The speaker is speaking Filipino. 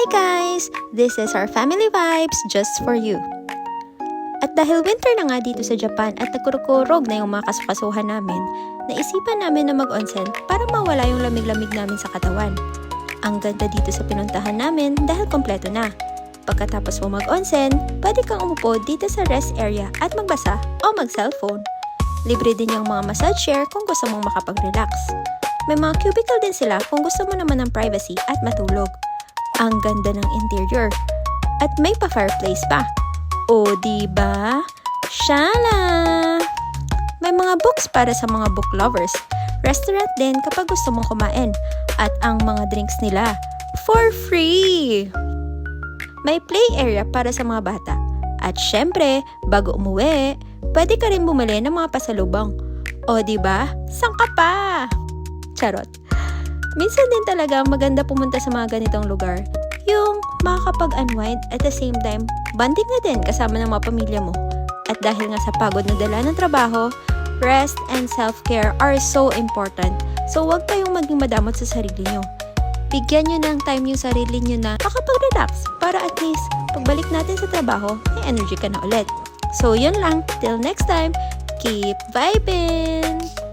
Hi guys! This is our family vibes just for you. At dahil winter na nga dito sa Japan at nagkurukurog na yung mga kasukasuhan namin, naisipan namin na mag-onsen para mawala yung lamig-lamig namin sa katawan. Ang ganda dito sa pinuntahan namin dahil kompleto na. Pagkatapos mo mag-onsen, pwede kang umupo dito sa rest area at magbasa o mag-cellphone. Libre din yung mga massage chair kung gusto mong makapag-relax. May mga cubicle din sila kung gusto mo naman ng privacy at matulog. Ang ganda ng interior. At may pa-fireplace pa. O, diba? Shala! May mga books para sa mga book lovers. Restaurant din kapag gusto mong kumain. At ang mga drinks nila, for free! May play area para sa mga bata. At syempre, bago umuwi, pwede ka rin bumili ng mga pasalubong. O, diba? Saan ka pa? Charot. Minsan din talaga maganda pumunta sa mga ganitong lugar. Yung makakapag-unwind at the same time, bonding na din kasama ng mga pamilya mo. At dahil nga sa pagod na dala ng trabaho, rest and self-care are so important. So huwag kayong maging madamot sa sarili nyo. Bigyan nyo ng time yung sarili nyo na makapag-relax para at least pagbalik natin sa trabaho, may energy ka na ulit. So yun lang. Till next time, keep vibing!